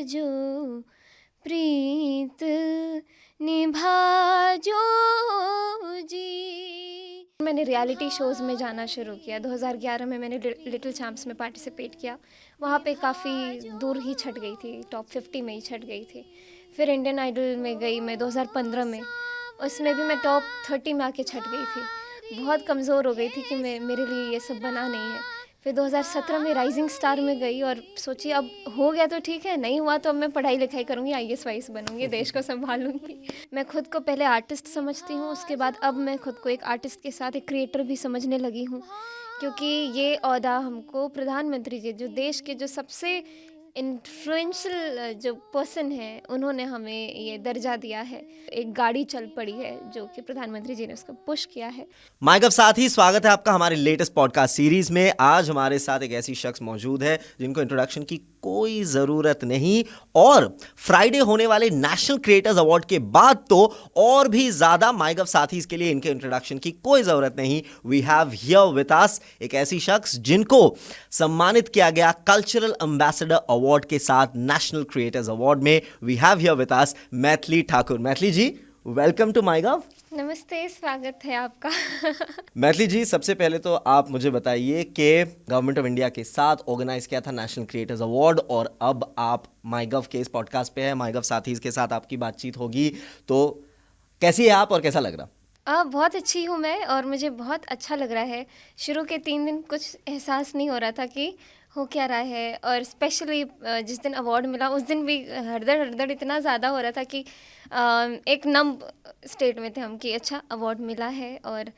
जो प्रीत निभा जो जी। मैंने रियलिटी शोज़ में जाना शुरू किया। 2011 में मैंने लिटिल चैम्प्स में पार्टिसिपेट किया। वहाँ पे काफ़ी दूर ही छट गई थी, टॉप 50 में ही छट गई थी। फिर इंडियन आइडल में गई मैं 2015 में, उसमें भी मैं टॉप 30 में आके छट गई थी। बहुत कमज़ोर हो गई थी कि मेरे लिए ये सब बना नहीं है। फिर 2017 में राइजिंग स्टार में गई और सोची अब हो गया तो ठीक है, नहीं हुआ तो अब मैं पढ़ाई लिखाई करूँगी, IAS वाइस बनूँगी, देश को संभालूँगी। मैं खुद को पहले आर्टिस्ट समझती हूँ, उसके बाद अब मैं खुद को एक आर्टिस्ट के साथ एक क्रिएटर भी समझने लगी हूँ, क्योंकि ये ओहदा हमको प्रधानमंत्री जी, जो देश के जो सबसे इन्फ्लुएंशियल जो पर्सन है, उन्होंने हमें ये दर्जा दिया है। एक गाड़ी चल पड़ी है जो कि प्रधानमंत्री जी ने उसको पुश किया है। माइगव साथी, स्वागत है आपका हमारे लेटेस्ट पॉडकास्ट सीरीज में। आज हमारे साथ एक ऐसी शख्स मौजूद है जिनको इंट्रोडक्शन की कोई ज़रूरत नहीं, और फ्राइडे होने वाले नेशनल क्रिएटर्स अवार्ड के बाद तो और भी ज़्यादा माइगव साथीज के लिए इनके इंट्रोडक्शन की कोई ज़रूरत नहीं। We have here with us एक ऐसी शख्स जिनको सम्मानित किया गया कल्चरल एम्बेसडर अवार्ड के साथ नेशनल क्रिएटर्स अवार्ड में। We have here with us Maithili Thakur. Maithili ji, welcome to MyGov. नमस्ते, स्वागत है आपका। मैथिली जी, सबसे पहले तो आप मुझे बताइए कि गवर्नमेंट ऑफ इंडिया के साथ ऑर्गेनाइज किया था नेशनल क्रिएटर्स अवार्ड, और अब आप माइगव के इस पॉडकास्ट पे हैं, माइगव साथीज के साथ आपकी बातचीत होगी, तो कैसी है आप और कैसा लग रहा? बहुत अच्छी हूँ मैं, और मुझे बहुत अच्छा लग रहा है। शुरू के 3 दिन कुछ एहसास नहीं हो रहा था कि हो क्या रहा है, और स्पेशली जिस दिन अवार्ड मिला उस दिन भी हड़दड़ इतना ज़्यादा हो रहा था कि एक नम स्टेट में थे हम कि अच्छा अवार्ड मिला है और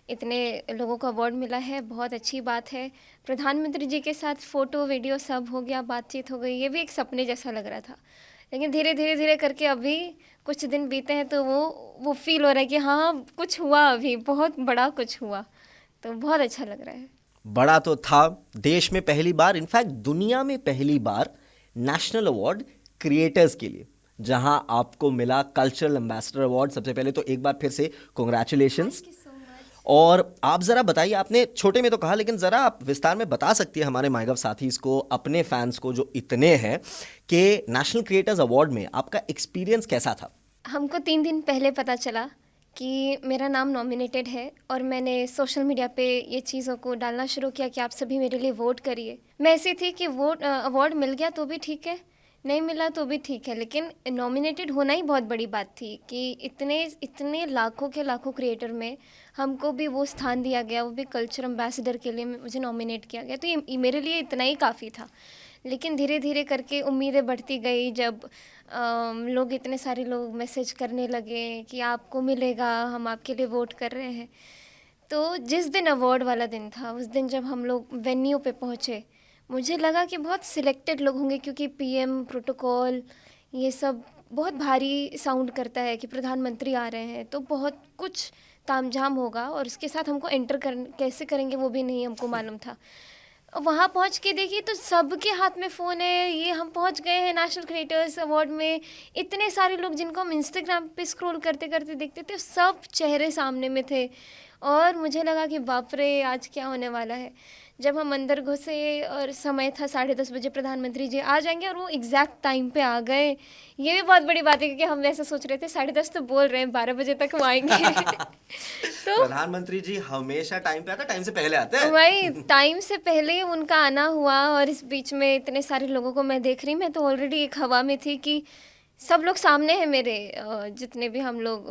इतने लोगों को अवार्ड मिला है, बहुत अच्छी बात है। प्रधानमंत्री जी के साथ फ़ोटो वीडियो सब हो गया, बातचीत हो गई, ये भी एक सपने जैसा लग रहा था। लेकिन धीरे करके अभी कुछ दिन बीते हैं तो वो फील हो रहा है कि हाँ कुछ हुआ, अभी बहुत बड़ा कुछ हुआ, तो बहुत अच्छा लग रहा है। बड़ा तो था, देश में पहली बार, इनफैक्ट दुनिया में पहली बार नेशनल अवार्ड क्रिएटर्स के लिए, जहां आपको मिला कल्चरल एम्बेसडर अवार्ड। सबसे पहले तो एक बार फिर से कॉन्ग्रेचुलेशंस। और आप ज़रा बताइए, आपने छोटे में तो कहा, लेकिन ज़रा आप विस्तार में बता सकती है हमारे माइगव साथीज को, अपने फैंस को जो इतने हैं, कि नेशनल क्रिएटर्स अवार्ड में आपका एक्सपीरियंस कैसा था? हमको 3 दिन पहले पता चला कि मेरा नाम नॉमिनेटेड है, और मैंने सोशल मीडिया पे ये चीज़ों को डालना शुरू किया कि आप सभी मेरे लिए वोट करिए। मैं ऐसी थी कि वोट अवार्ड मिल गया तो भी ठीक है, नहीं मिला तो भी ठीक है, लेकिन नॉमिनेटेड होना ही बहुत बड़ी बात थी कि इतने लाखों के लाखों क्रिएटर में हमको भी वो स्थान दिया गया, वो भी कल्चर एम्बेसडर के लिए मुझे नॉमिनेट किया गया, तो ये मेरे लिए इतना ही काफ़ी था। लेकिन धीरे करके उम्मीदें बढ़ती गई, जब लोग इतने सारे लोग मैसेज करने लगे कि आपको मिलेगा, हम आपके लिए वोट कर रहे हैं। तो जिस दिन अवार्ड वाला दिन था, उस दिन जब हम लोग वेन्यू पे पहुँचे, मुझे लगा कि बहुत सिलेक्टेड लोग होंगे, क्योंकि PM प्रोटोकॉल ये सब बहुत भारी साउंड करता है कि प्रधानमंत्री आ रहे हैं, तो बहुत कुछ तामझाम होगा, और उसके साथ हमको एंटर कैसे करेंगे वो भी नहीं हमको मालूम था। वहाँ पहुँच के देखिए तो सबके हाथ में फ़ोन है, ये हम पहुँच गए हैं नेशनल क्रिएटर्स अवार्ड में। इतने सारे लोग जिनको हम इंस्टाग्राम पे स्क्रॉल करते करते देखते थे, सब चेहरे सामने में थे, और मुझे लगा कि बाप रे, आज क्या होने वाला है। जब हम अंदर घुसे और समय था 10:30 बजे प्रधानमंत्री जी आ जाएंगे, और वो एग्जैक्ट टाइम पे आ गए। ये भी बहुत बड़ी बात है, क्योंकि हम ऐसा सोच रहे थे 10:30 तो बोल रहे हैं, 12 बजे तक वो आएंगे। तो प्रधानमंत्री जी हमेशा टाइम पे आते, टाइम से पहले आते हैं। वही टाइम से पहले ही उनका आना हुआ, और इस बीच में इतने सारे लोगों को मैं देख रही, मैं तो ऑलरेडी एक हवा में थी कि सब लोग सामने हैं मेरे। जितने भी हम लोग,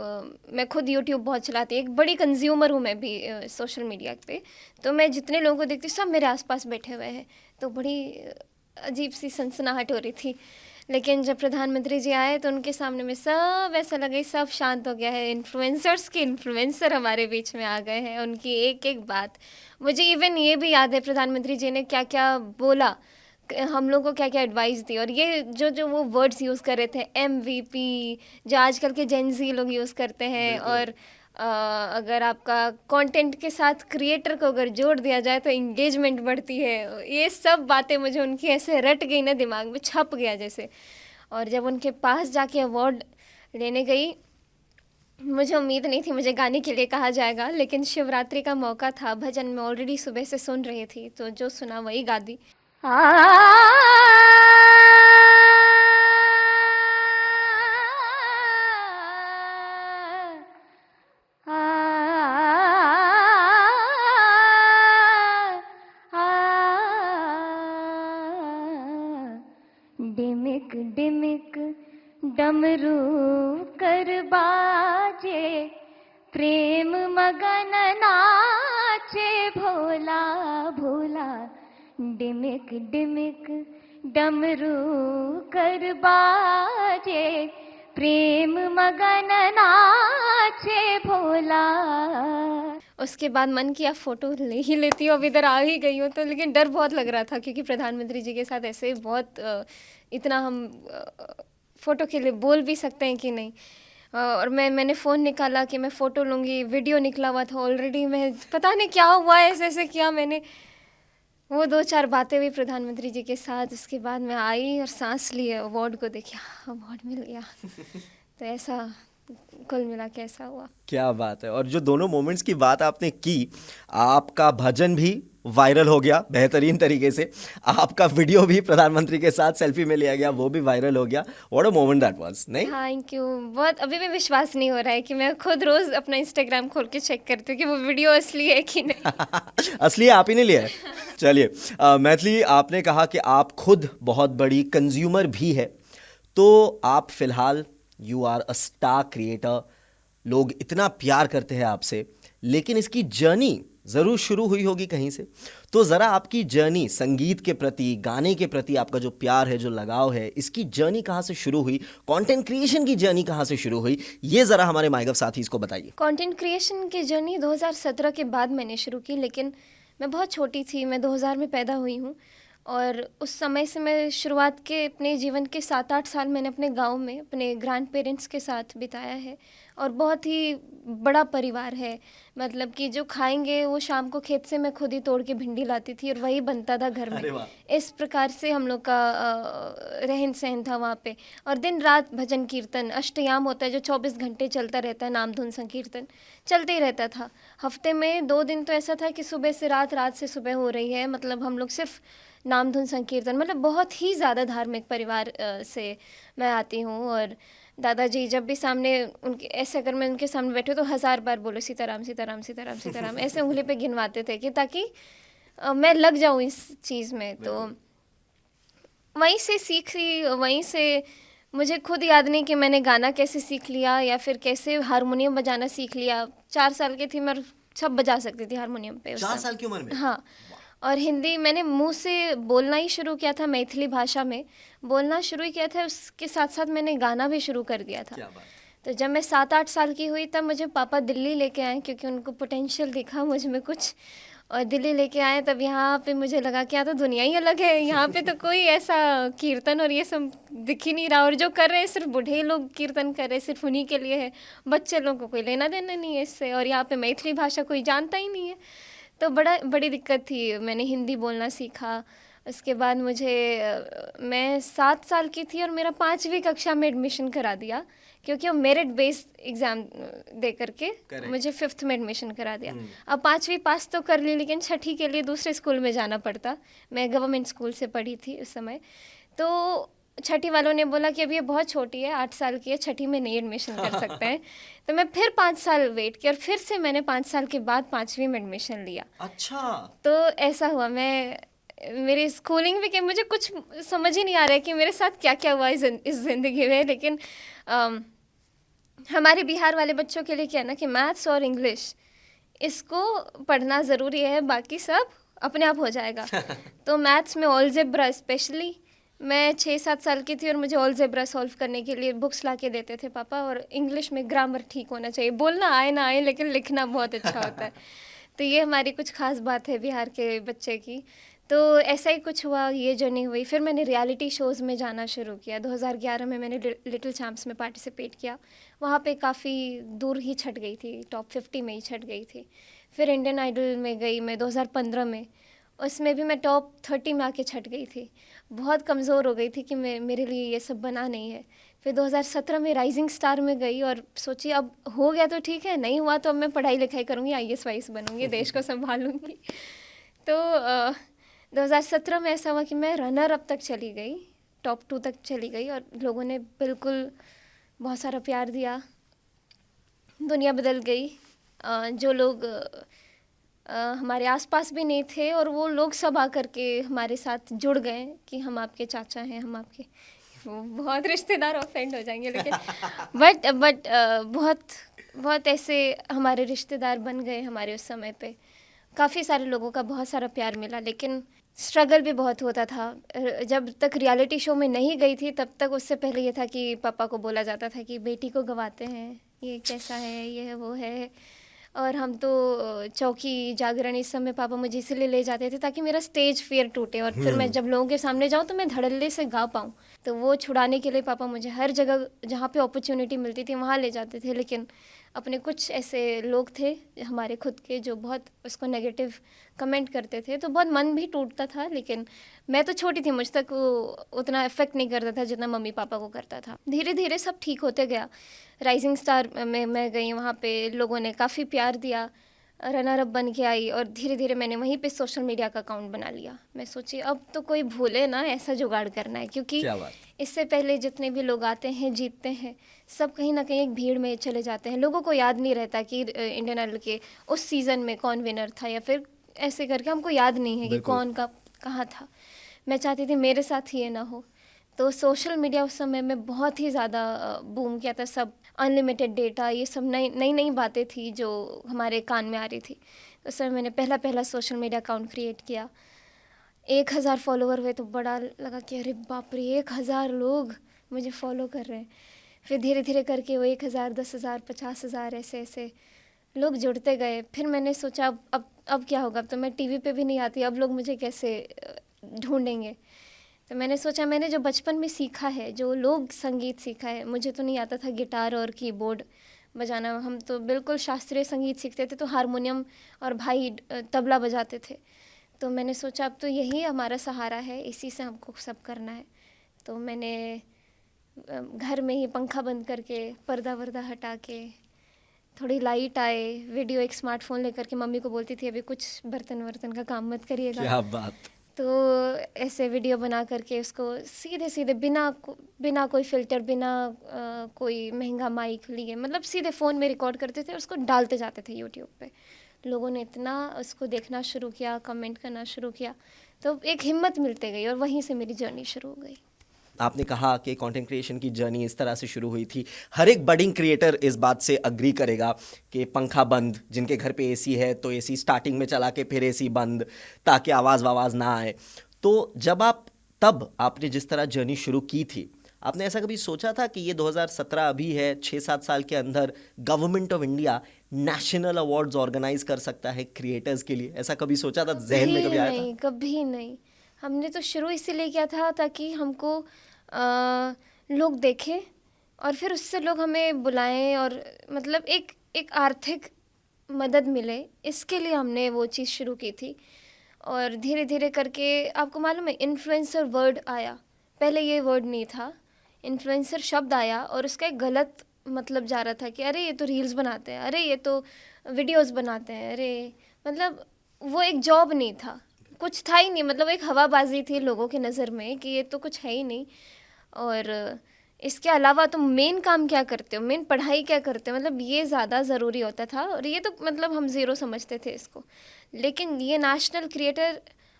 मैं खुद YouTube बहुत चलाती हूँ, एक बड़ी कंज्यूमर हूँ मैं भी सोशल मीडिया पे, तो मैं जितने लोगों को देखती हूँ सब मेरे आसपास बैठे हुए हैं, तो बड़ी अजीब सी सनसनाहट हो रही थी। लेकिन जब प्रधानमंत्री जी आए तो उनके सामने में सब ऐसा लगे सब शांत हो गया है। इन्फ्लुएंसर्स के इन्फ्लुएंसर हमारे बीच में आ गए हैं, उनकी एक एक बात मुझे इवन ये भी याद है, प्रधानमंत्री जी ने क्या क्या बोला, हम लोग को क्या क्या एडवाइस दी, और ये जो वो वर्ड्स यूज़ कर रहे थे, MVP, जो आजकल के जेनजी लोग यूज़ करते हैं, और अगर आपका कंटेंट के साथ क्रिएटर को अगर जोड़ दिया जाए तो इंगेजमेंट बढ़ती है, ये सब बातें मुझे उनकी ऐसे रट गई ना, दिमाग में छप गया जैसे। और जब उनके पास जाके अवार्ड लेने गई, मुझे उम्मीद नहीं थी मुझे गाने के लिए कहा जाएगा, लेकिन शिवरात्रि का मौका था, भजन मैं ऑलरेडी सुबह से सुन रही थी, तो जो सुना वही गा दी। डिमिक डिमिक डमरू कर बाजे, प्रेम मगन नाचे भोला भोला। डिमिक डिमिक डमरू कर बाजे, प्रेम मगन नाचे भोला। उसके बाद मन किया फ़ोटो ले ही लेती हूँ, अब इधर आ ही गई हूँ तो, लेकिन डर बहुत लग रहा था क्योंकि प्रधानमंत्री जी के साथ ऐसे बहुत इतना हम फ़ोटो के लिए बोल भी सकते हैं कि नहीं। और मैंने फ़ोन निकाला कि मैं फ़ोटो लूँगी, वीडियो निकला हुआ था ऑलरेडी, मैं पता नहीं क्या हुआ ऐसे ऐसे किया मैंने। वो 2-4 बातें हुई प्रधानमंत्री जी के साथ, उसके बाद मैं आई और सांस ली, अवार्ड को देखा, अवार्ड मिल गया। तो ऐसा कुल मिला के ऐसा हुआ। क्या बात है। और जो दोनों मोमेंट्स की बात आपने की, आपका भजन भी वायरल हो गया बेहतरीन तरीके से, आपका वीडियो भी प्रधानमंत्री के साथ सेल्फी में लिया गया, वो भी वायरल हो गया। What a moment that was, नहीं? Thank you. बहुत अभी भी विश्वास नहीं हो रहा है कि मैं खुद रोज़ अपना इंस्टाग्राम खोल के चेक करती हूँ कि वो वीडियो असली है कि नहीं। असली है, आप ही ने लिया है। चलिए, मैथिली, आपने कहा कि आप खुद बहुत बड़ी कंज्यूमर भी है, तो आप फिलहाल you are a star creator, लोग इतना प्यार करते हैं आपसे, लेकिन इसकी जर्नी ज़रूर शुरू हुई होगी कहीं से। तो ज़रा आपकी जर्नी संगीत के प्रति, गाने के प्रति आपका जो प्यार है, जो लगाव है, इसकी जर्नी कहाँ से शुरू हुई, कंटेंट क्रिएशन की जर्नी कहाँ से शुरू हुई, ये ज़रा हमारे माईगव साथी को बताइए। कंटेंट क्रिएशन की जर्नी 2017 के बाद मैंने शुरू की, लेकिन मैं बहुत छोटी थी, मैं 2000 में पैदा हुई हूँ। और उस समय से मैं शुरुआत के अपने जीवन के 7-8 साल मैंने अपने गांव में अपने ग्रैंड पेरेंट्स के साथ बिताया है। और बहुत ही बड़ा परिवार है, मतलब कि जो खाएंगे वो शाम को खेत से मैं खुद ही तोड़ के भिंडी लाती थी और वही बनता था घर अरे में। वाह। इस प्रकार से हम लोग का रहन सहन था वहाँ पे। और दिन रात भजन कीर्तन, अष्टयाम होता है जो 24 घंटे चलता रहता है, नाम धुन संकीर्तन चलते ही रहता था। हफ्ते में 2 दिन तो ऐसा था कि सुबह से रात, रात से सुबह हो रही है, मतलब हम लोग सिर्फ नाम धुन संकीर्तन, मतलब बहुत ही ज़्यादा धार्मिक परिवार से मैं आती हूँ। और दादाजी जब भी सामने उनके ऐसे, अगर मैं उनके सामने बैठे तो 1000 बार बोलो सीताराम सीताराम सीताराम सीताराम ऐसे उंगली पे गिनवाते थे कि ताकि मैं लग जाऊँ इस चीज़ में। तो वहीं से सीखी, वहीं से मुझे खुद याद नहीं कि मैंने गाना कैसे सीख लिया या फिर कैसे हारमोनियम बजाना सीख लिया। 4 साल की थी मैं, सब बजा सकती थी हारमोनियम पे उस 4 समय। साल की उम्र में? हाँ। और हिंदी मैंने मुंह से बोलना ही शुरू किया था, मैथिली भाषा में बोलना शुरू किया था, उसके साथ साथ मैंने गाना भी शुरू कर दिया था। क्या बात। तो जब मैं 7-8 साल की हुई तब मुझे पापा दिल्ली लेके आए, क्योंकि उनको पोटेंशियल दिखा मुझ में कुछ, और दिल्ली लेके आए। तब यहाँ पे मुझे लगा कि यहाँ तो दुनिया ही अलग है, यहाँ पे तो कोई ऐसा कीर्तन और ये सब दिख ही नहीं रहा, और जो कर रहे हैं सिर्फ बूढ़े लोग कीर्तन कर रहे हैं, सिर्फ उन्हीं के लिए है, बच्चे लोगों को कोई लेना देना नहीं है इससे, और यहाँ पे मैथिली भाषा कोई जानता ही नहीं है। तो बड़ी दिक्कत थी। मैंने हिंदी बोलना सीखा। उसके बाद मैं 7 साल की थी और मेरा 5वीं कक्षा में एडमिशन करा दिया, क्योंकि वो मेरिट बेस्ड एग्ज़ाम दे करके मुझे 5th में एडमिशन करा दिया। अब 5वीं पास तो कर ली, लेकिन 6ठी के लिए दूसरे स्कूल में जाना पड़ता। मैं गवर्नमेंट स्कूल से पढ़ी थी उस समय। तो 6ठी वालों ने बोला कि अभी ये बहुत छोटी है, 8 साल की है, 6ठी में नहीं एडमिशन कर सकते हैं। तो मैं फिर 5 साल वेट किया और फिर से मैंने 5 साल के बाद 5वीं में एडमिशन लिया। अच्छा। तो ऐसा हुआ। मेरी स्कूलिंग भी, कि मुझे कुछ समझ ही नहीं आ रहा है कि मेरे साथ क्या क्या हुआ इस ज़िंदगी में। लेकिन हमारे बिहार वाले बच्चों के लिए क्या है ना कि मैथ्स और इंग्लिश इसको पढ़ना ज़रूरी है, बाकी सब अपने आप हो जाएगा। तो मैथ्स में अलजेब्रा स्पेशली, मैं 6-7 साल की थी और मुझे अलजेब्रा सॉल्व करने के लिए बुक्स ला के देते थे पापा। और इंग्लिश में ग्रामर ठीक होना चाहिए, बोलना आए ना आए लेकिन लिखना बहुत अच्छा होता है। तो ये हमारी कुछ खास बात है बिहार के बच्चे की। तो ऐसा ही कुछ हुआ, ये जर्नी हुई। फिर मैंने रियलिटी शोज़ में जाना शुरू किया। 2011 में मैंने लिटिल चैम्प्स में पार्टिसिपेट किया। वहाँ पे काफ़ी दूर ही छट गई थी, टॉप 50 में ही छट गई थी। फिर इंडियन आइडल में गई मैं 2015 में, उसमें भी मैं टॉप 30 में आके छट गई थी। बहुत कमज़ोर हो गई थी कि मेरे लिए ये सब बना नहीं है। फिर 2017 में राइजिंग स्टार में गई और सोची अब हो गया तो ठीक है, नहीं हुआ तो अब मैं पढ़ाई लिखाई करूँगी, IAS वाइस बनूँगी, देश को संभालूँगी। तो 2017 में ऐसा हुआ कि मैं रनर अप तक चली गई, टॉप 2 तक चली गई, और लोगों ने बिल्कुल बहुत सारा प्यार दिया, दुनिया बदल गई। जो लोग हमारे आसपास भी नहीं थे और वो लोग सब आकर के हमारे साथ जुड़ गए कि हम आपके चाचा हैं, हम आपके बहुत रिश्तेदार ऑफेंड हो जाएंगे, लेकिन बट बहुत बहुत ऐसे हमारे रिश्तेदार बन गए हमारे उस समय पे। काफ़ी सारे लोगों का बहुत सारा प्यार मिला, लेकिन स्ट्रगल भी बहुत होता था। जब तक रियलिटी शो में नहीं गई थी तब तक, उससे पहले ये था कि पापा को बोला जाता था कि बेटी को गंवाते हैं, ये कैसा है, ये है वो है। और हम तो चौकी जागरण इस समय पापा मुझे इसीलिए ले जाते थे ताकि मेरा स्टेज फियर टूटे, और फिर मैं जब लोगों के सामने जाऊँ तो मैं धड़ल्ले से गा पाऊँ। तो वो छुड़ाने के लिए पापा मुझे हर जगह जहाँ पे अपॉर्चुनिटी मिलती थी वहाँ ले जाते थे। लेकिन अपने कुछ ऐसे लोग थे हमारे खुद के जो बहुत उसको नेगेटिव कमेंट करते थे, तो बहुत मन भी टूटता था। लेकिन मैं तो छोटी थी, मुझ तक वो उतना इफेक्ट नहीं करता था जितना मम्मी पापा को करता था। धीरे धीरे सब ठीक होते गया। राइजिंग स्टार में मैं गई, वहाँ पे लोगों ने काफ़ी प्यार दिया, रनर अप बन के आई, और धीरे धीरे मैंने वहीं पे सोशल मीडिया का अकाउंट बना लिया। मैं सोची अब तो कोई भूले ना, ऐसा जुगाड़ करना है, क्योंकि क्या बात। इससे पहले जितने भी लोग आते हैं जीतते हैं, सब कहीं ना कहीं एक भीड़ में चले जाते हैं। लोगों को याद नहीं रहता कि इंडियन आइडल के उस सीज़न में कौन विनर था, या फिर ऐसे करके हमको याद नहीं है कि कौन का कहाँ था। मैं चाहती थी मेरे साथ ही ये ना हो। तो सोशल मीडिया उस समय में बहुत ही ज़्यादा बूम किया था। सब अनलिमिटेड डेटा, ये सब नई नई नई बातें थी जो हमारे कान में आ रही थी। उस समय मैंने पहला सोशल मीडिया अकाउंट क्रिएट किया। 1000 फॉलोवर हुए तो बड़ा लगा कि अरे बाप रे, 1000 लोग मुझे फॉलो कर रहे हैं। फिर धीरे धीरे करके वो 1000, 10,000, 50,000 ऐसे ऐसे लोग जुड़ते गए। फिर मैंने सोचा अब क्या होगा, अब तो मैं टीवी पे भी नहीं आती, अब लोग मुझे कैसे ढूंढेंगे। तो मैंने सोचा मैंने जो बचपन में सीखा है, जो लोग संगीत सीखा है, मुझे तो नहीं आता था गिटार और कीबोर्ड बजाना। हम तो बिल्कुल शास्त्रीय संगीत सीखते थे, तो हारमोनियम और भाई तबला बजाते थे। तो मैंने सोचा अब तो यही हमारा सहारा है, इसी से हमको सब करना है। तो मैंने घर में ही पंखा बंद करके, पर्दा वर्दा हटा के, थोड़ी लाइट आए, वीडियो एक स्मार्टफोन लेकर के मम्मी को बोलती थी अभी कुछ बर्तन वर्तन का काम मत करिएगा। क्या बात। तो ऐसे वीडियो बना करके उसको सीधे सीधे बिना कोई फ़िल्टर, बिना कोई महंगा माइक लिए, मतलब सीधे फ़ोन में रिकॉर्ड करते थे और उसको डालते जाते थे यूट्यूब पे। लोगों ने इतना उसको देखना शुरू किया, कमेंट करना शुरू किया, तो एक हिम्मत मिलते गई और वहीं से मेरी जर्नी शुरू हो गई। आपने कहा कि कंटेंट क्रिएशन की जर्नी इस तरह से शुरू हुई थी। हर एक बडिंग क्रिएटर इस बात से अग्री करेगा कि पंखा बंद, जिनके घर पे एसी है तो एसी स्टार्टिंग में चला के फिर एसी बंद, ताकि आवाज़ ना आए। तो जब तब आपने जिस तरह जर्नी शुरू की थी, आपने ऐसा कभी सोचा था कि ये 2017 अभी है, 6-7 साल के अंदर government of India national awards organise कर सकता है क्रिएटर्स के लिए? ऐसा कभी सोचा था, जहन में कभी आया था? नहीं, कभी नहीं। हमने तो शुरू इसीलिए किया था ताकि हमको लोग देखें और फिर उससे लोग हमें बुलाएं, और मतलब एक आर्थिक मदद मिले, इसके लिए हमने वो चीज़ शुरू की थी। और धीरे धीरे करके आपको मालूम है इन्फ्लुएंसर वर्ड आया, पहले ये वर्ड नहीं था। इन्फ्लुएंसर शब्द आया और उसका एक गलत मतलब जा रहा था कि अरे ये तो रील्स बनाते हैं, अरे ये तो वीडियोस बनाते हैं, अरे मतलब वो एक जॉब नहीं था, कुछ था ही नहीं, मतलब एक हवाबाजी थी लोगों की नज़र में कि ये तो कुछ है ही नहीं। और इसके अलावा तुम मेन काम क्या करते हो, मेन पढ़ाई क्या करते हो, मतलब ये ज़्यादा ज़रूरी होता था। और ये तो मतलब हम ज़ीरो समझते थे इसको, लेकिन ये नेशनल क्रिएटर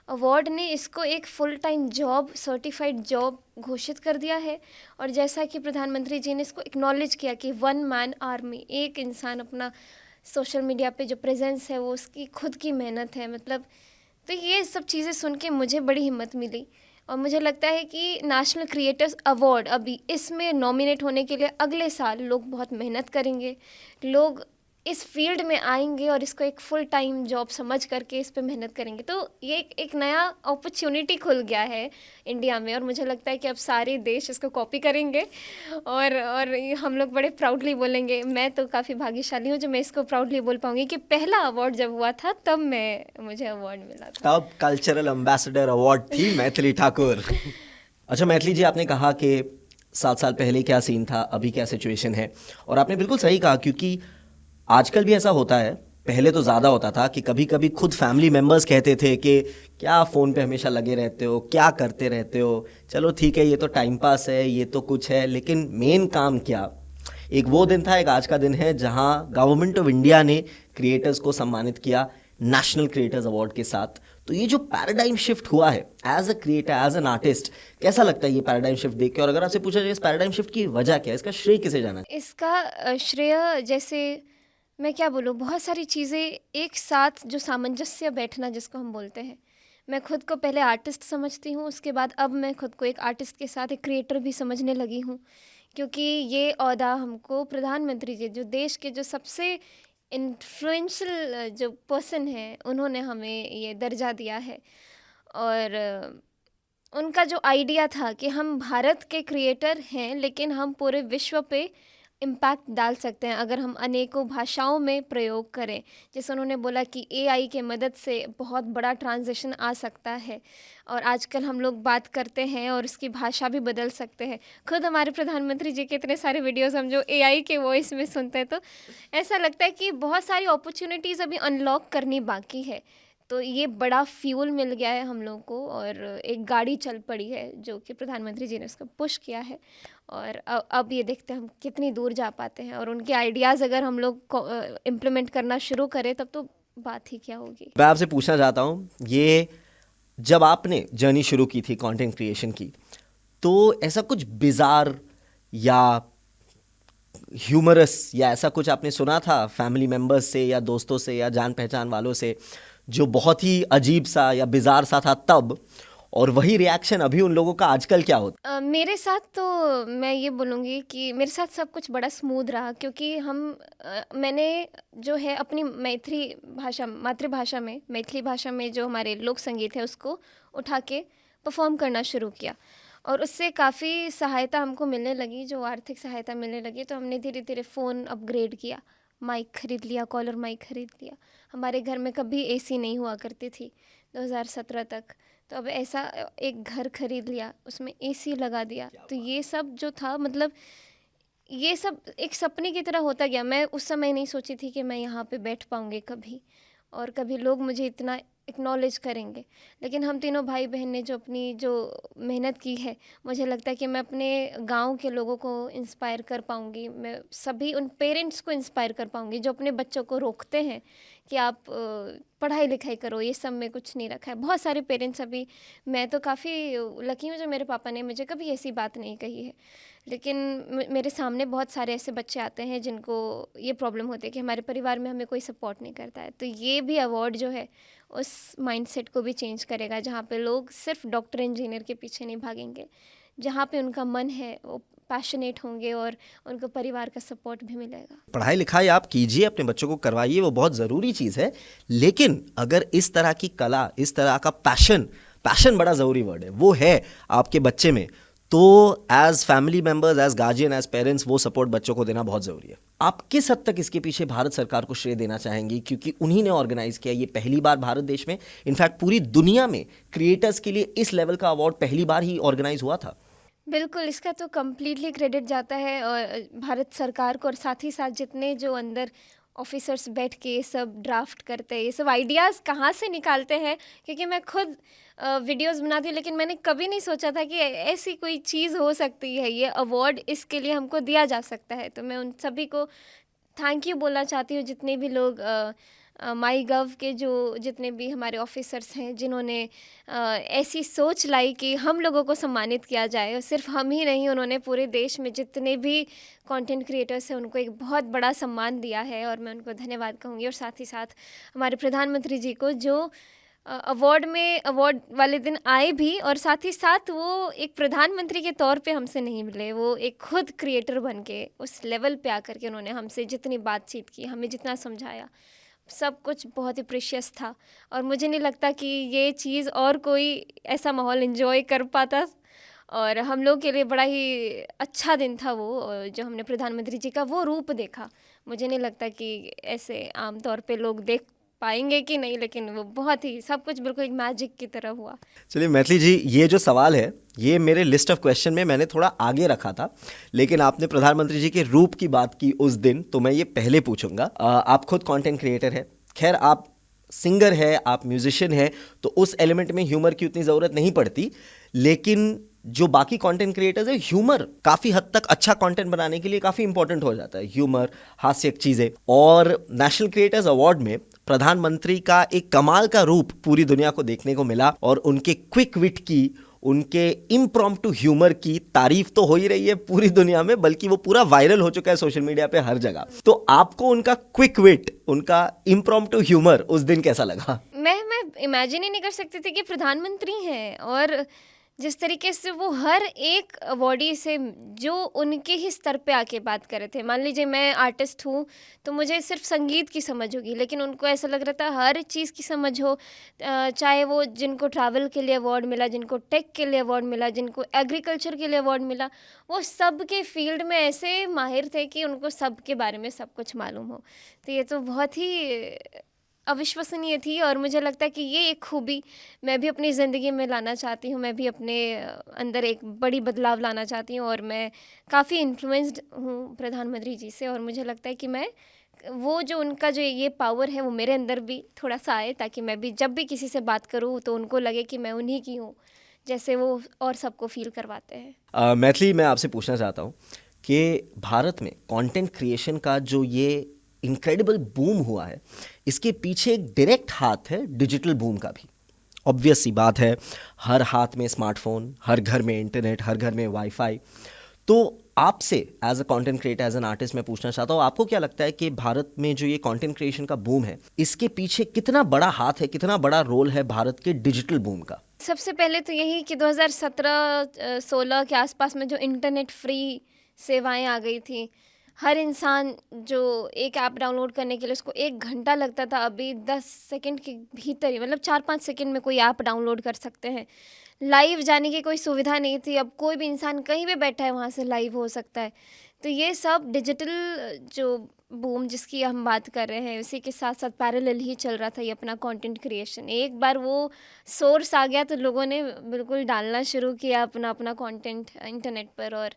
अवार्ड ने इसको एक full time job, certified job घोषित कर दिया है। और जैसा कि प्रधानमंत्री जी ने इसको एक्नॉलेज किया कि 1 मैन आर्मी, एक इंसान अपना सोशल मीडिया पे जो प्रेजेंस है वो उसकी खुद की मेहनत है, मतलब तो ये सब चीज़ें सुन के मुझे बड़ी हिम्मत मिली। और मुझे लगता है कि नेशनल क्रिएटर्स अवार्ड अभी इसमें नॉमिनेट होने के लिए अगले साल लोग बहुत मेहनत करेंगे, लोग इस फील्ड में आएंगे और इसको एक फुल टाइम जॉब समझ करके इस पे मेहनत करेंगे। तो ये एक नया अपॉर्चुनिटी खुल गया है इंडिया में, और मुझे लगता है कि अब सारे देश इसको कॉपी करेंगे और हम लोग बड़े प्राउडली बोलेंगे। मैं तो काफ़ी भाग्यशाली हूँ जो मैं इसको प्राउडली बोल पाऊँगी कि पहला अवार्ड जब हुआ था तब मुझे अवार्ड मिला था। तब कल्चरल एम्बेसडर अवार्ड थी मैथिली ठाकुर। अच्छा मैथिली जी, आपने कहा कि 7 साल पहले क्या सीन था, अभी क्या सिचुएशन है, और आपने बिल्कुल सही कहा, क्योंकि आजकल भी ऐसा होता है, पहले तो ज़्यादा होता था कि कभी कभी खुद फैमिली मेम्बर्स कहते थे कि क्या फ़ोन पे हमेशा लगे रहते हो, क्या करते रहते हो, चलो ठीक है ये तो टाइम पास है, ये तो कुछ है, लेकिन मेन काम क्या। एक वो दिन था, एक आज का दिन है जहां गवर्नमेंट ऑफ इंडिया ने क्रिएटर्स को सम्मानित किया नेशनल क्रिएटर्स अवार्ड के साथ। तो ये जो पैराडाइम शिफ्ट हुआ है as a creator, as an artist, कैसा लगता है ये पैराडाइम शिफ्ट देख के? और अगर आपसे पूछा जाए इस पैराडाइम शिफ्ट की वजह क्या है, इसका श्रेय किसे जाना है? इसका श्रेय जैसे मैं क्या बोलूँ, बहुत सारी चीज़ें एक साथ जो सामंजस्य बैठना जिसको हम बोलते हैं। मैं खुद को पहले आर्टिस्ट समझती हूँ, उसके बाद अब मैं खुद को एक आर्टिस्ट के साथ एक क्रिएटर भी समझने लगी हूँ, क्योंकि ये ओहदा हमको प्रधानमंत्री जी, जो देश के जो सबसे इन्फ्लुएंशियल जो पर्सन है, उन्होंने हमें ये दर्जा दिया है। और उनका जो आइडिया था कि हम भारत के क्रिएटर हैं, लेकिन हम पूरे विश्व पे इम्पैक्ट डाल सकते हैं अगर हम अनेकों भाषाओं में प्रयोग करें। जैसे उन्होंने बोला कि एआई के मदद से बहुत बड़ा ट्रांजिशन आ सकता है, और आजकल हम लोग बात करते हैं और उसकी भाषा भी बदल सकते हैं। खुद हमारे प्रधानमंत्री जी के इतने सारे वीडियोस हम जो एआई के वॉइस में सुनते हैं, तो ऐसा लगता है कि बहुत सारी अपॉर्चुनिटीज़ अभी अनलॉक करनी बाकी है। तो ये बड़ा फ्यूल मिल गया है हम लोगों को, और एक गाड़ी चल पड़ी है जो कि प्रधानमंत्री जी ने उसको पुश किया है। और अब ये देखते हैं हम कितनी दूर जा पाते हैं, और उनके आइडियाज़ अगर हम लोग इम्प्लीमेंट करना शुरू करें तब तो बात ही क्या होगी। मैं आपसे पूछना चाहता हूँ, ये जब आपने जर्नी शुरू की थी कंटेंट क्रिएशन की, तो ऐसा कुछ बिजार या ह्यूमरस या ऐसा कुछ आपने सुना था फैमिली मेम्बर्स से या दोस्तों से या जान पहचान वालों से, जो बहुत ही अजीब सा या बिजार सा था तब, और वही रिएक्शन अभी उन लोगों का आजकल क्या होता? मेरे साथ तो मैं ये बोलूँगी कि मेरे साथ सब कुछ बड़ा स्मूथ रहा, क्योंकि मैंने जो है अपनी मातृभाषा में, मैथिली भाषा में जो हमारे लोक संगीत है उसको उठा के परफॉर्म करना शुरू किया, और उससे काफ़ी सहायता हमको मिलने लगी, जो आर्थिक सहायता मिलने लगी। तो हमने धीरे धीरे फ़ोन अपग्रेड किया, माइक ख़रीद लिया, कॉलर माइक ख़रीद लिया। हमारे घर में कभी एसी नहीं हुआ करती थी 2017 तक, तो अब ऐसा एक घर खरीद लिया, उसमें एसी लगा दिया। तो ये सब जो था, मतलब ये सब एक सपने की तरह होता गया। मैं उस समय नहीं सोची थी कि मैं यहाँ पे बैठ पाऊँगी कभी, और कभी लोग मुझे इतना एक्नॉलेज करेंगे। लेकिन हम तीनों भाई बहन ने जो अपनी जो मेहनत की है, मुझे लगता है कि मैं अपने गांव के लोगों को इंस्पायर कर पाऊँगी। मैं सभी उन पेरेंट्स को इंस्पायर कर पाऊँगी जो अपने बच्चों को रोकते हैं कि आप पढ़ाई लिखाई करो, ये सब में कुछ नहीं रखा है। बहुत सारे पेरेंट्स अभी, मैं तो काफ़ी लकी हूँ जो मेरे पापा ने मुझे कभी ऐसी बात नहीं कही है। लेकिन मेरे सामने बहुत सारे ऐसे बच्चे आते हैं जिनको ये प्रॉब्लम होती है कि हमारे परिवार में हमें कोई सपोर्ट नहीं करता है। तो ये भी अवार्ड जो है उस माइंडसेट को भी चेंज करेगा, जहाँ पे लोग सिर्फ डॉक्टर इंजीनियर के पीछे नहीं भागेंगे, जहाँ पे उनका मन है वो पैशनेट होंगे और उनको परिवार का सपोर्ट भी मिलेगा। पढ़ाई लिखाई आप कीजिए, अपने बच्चों को करवाइए, वो बहुत ज़रूरी चीज़ है। लेकिन अगर इस तरह की कला, इस तरह का पैशन बड़ा ज़रूरी वर्ड है, वो है आपके बच्चे में, तो as family members, as guardian, as parents, वो सपोर्ट बच्चों को देना बहुत ज़रूरी है। आप किस हद तक इसके पीछे भारत सरकार को श्रेय देना चाहेंगी, क्योंकि उन्हीं ने ऑर्गेनाइज किया ये पहली बार भारत देश में, इनफैक्ट पूरी दुनिया में क्रिएटर्स के लिए इस लेवल का अवार्ड पहली बार ही ऑर्गेनाइज हुआ था? बिल्कुल, इसका तो कम्प्लीटली क्रेडिट जाता है और भारत सरकार को, और साथ ही साथ जितने जो अंदर ऑफिसर्स बैठ के ये सब ड्राफ्ट करते हैं, ये सब आइडियाज़ कहाँ से निकालते हैं। क्योंकि मैं खुद वीडियोस बनाती हूँ, लेकिन मैंने कभी नहीं सोचा था कि ऐसी कोई चीज़ हो सकती है, ये अवार्ड इसके लिए हमको दिया जा सकता है। तो मैं उन सभी को थैंक यू बोलना चाहती हूँ, जितने भी लोग माई गव के जो जितने भी हमारे ऑफिसर्स हैं, जिन्होंने ऐसी सोच लाई कि हम लोगों को सम्मानित किया जाए। और सिर्फ हम ही नहीं, उन्होंने पूरे देश में जितने भी कंटेंट क्रिएटर्स हैं उनको एक बहुत बड़ा सम्मान दिया है, और मैं उनको धन्यवाद कहूँगी। और साथ ही साथ हमारे प्रधानमंत्री जी को, जो अवार्ड वाले दिन आए भी, और साथ ही साथ वो एक प्रधानमंत्री के तौर पे हमसे नहीं मिले, वो एक खुद क्रिएटर बन के उस लेवल पे आकर के उन्होंने हमसे जितनी बातचीत की, हमें जितना समझाया, सब कुछ बहुत ही प्रीशियस था। और मुझे नहीं लगता कि ये चीज़ और कोई ऐसा माहौल एंजॉय कर पाता, और हम लोग के लिए बड़ा ही अच्छा दिन था वो, जो हमने प्रधानमंत्री जी का वो रूप देखा। मुझे नहीं लगता कि ऐसे आम तौर पे लोग देख पाएंगे कि नहीं, लेकिन वो बहुत ही सब कुछ बिल्कुल एक मैजिक की तरह हुआ। चलिए मैथिली जी, ये जो सवाल है ये मेरे लिस्ट ऑफ क्वेश्चन में मैंने थोड़ा आगे रखा था, लेकिन आपने प्रधानमंत्री जी के रूप की बात की उस दिन, तो मैं ये पहले पूछूंगा। आप खुद कंटेंट क्रिएटर है, खैर आप सिंगर है, आप म्यूजिशियन है, तो उस एलिमेंट में ह्यूमर की उतनी ज़रूरत नहीं पड़ती। लेकिन जो बाकी कंटेंट क्रिएटर्स है, ह्यूमर काफ़ी हद तक अच्छा कंटेंट बनाने के लिए काफ़ी इंपॉर्टेंट हो जाता है, ह्यूमर, हास्यक चीज़ें। और नेशनल क्रिएटर्स अवार्ड में प्रधानमंत्री का एक कमाल का रूप पूरी दुनिया को देखने को मिला और उनके क्विक विट की, उनके इम्प्रॉम्प्टू ह्यूमर की तारीफ तो हो ही रही है पूरी दुनिया में, बल्कि वो पूरा वायरल हो चुका है सोशल मीडिया पे हर जगह। तो आपको उनका क्विक विट, उनका इम्प्रॉम्प्टू ह्यूमर उस दिन कैसा लगा? मैं इमेजिन ही नहीं कर सकती थी कि प्रधानमंत्री हैं, और जिस तरीके से वो हर एक अवॉर्डी से जो उनके ही स्तर पे आके बात कर रहे थे। मान लीजिए मैं आर्टिस्ट हूँ तो मुझे सिर्फ संगीत की समझ होगी, लेकिन उनको ऐसा लग रहा था हर चीज़ की समझ हो। चाहे वो जिनको ट्रैवल के लिए अवार्ड मिला, जिनको टेक के लिए अवार्ड मिला, जिनको एग्रीकल्चर के लिए अवार्ड मिला, वो सब के फील्ड में ऐसे माहिर थे कि उनको सब के बारे में सब कुछ मालूम हो। तो ये तो बहुत ही अविश्वसनीय थी, और मुझे लगता है कि ये एक खूबी मैं भी अपनी ज़िंदगी में लाना चाहती हूँ। मैं भी अपने अंदर एक बड़ी बदलाव लाना चाहती हूँ, और मैं काफ़ी इन्फ्लुएंस्ड हूँ प्रधानमंत्री जी से, और मुझे लगता है कि मैं वो जो उनका जो ये पावर है वो मेरे अंदर भी थोड़ा सा आए, ताकि मैं भी जब भी किसी से बात करूँ तो उनको लगे कि मैं उन्हीं की हूँ, जैसे वो और सबको फील करवाते हैं। मैथिली, मैं आपसे पूछना चाहता हूँ कि भारत में कंटेंट क्रिएशन का जो ये इनक्रेडिबल बूम हुआ है, इसके पीछे एक डायरेक्ट हाथ है डिजिटल बूम का भी। ऑब्वियस सी बात है, हर हाथ में स्मार्टफोन, हर घर में इंटरनेट, हर घर में वाईफाई। तो आपसे as a content creator, as an artist मैं पूछना चाहता हूँ, आपको क्या लगता है कि भारत में जो ये कंटेंट क्रिएशन का बूम है, इसके पीछे कितना बड़ा हाथ है, कितना बड़ा रोल है भारत के डिजिटल बूम का? सबसे पहले तो यही कि 2017-16 के आसपास में जो इंटरनेट फ्री सेवाएं आ गई थी, हर इंसान जो एक ऐप डाउनलोड करने के लिए उसको 1 घंटा लगता था, अभी 10 सेकंड के भीतर ही, मतलब 4-5 सेकंड में कोई ऐप डाउनलोड कर सकते हैं। लाइव जाने की कोई सुविधा नहीं थी, अब कोई भी इंसान कहीं भी बैठा है वहाँ से लाइव हो सकता है। तो ये सब डिजिटल जो बूम जिसकी हम बात कर रहे हैं, उसी के साथ साथ पैरेलल ही चल रहा था ये अपना कंटेंट क्रिएशन। एक बार वो सोर्स आ गया तो लोगों ने बिल्कुल डालना शुरू किया अपना अपना कंटेंट इंटरनेट पर, और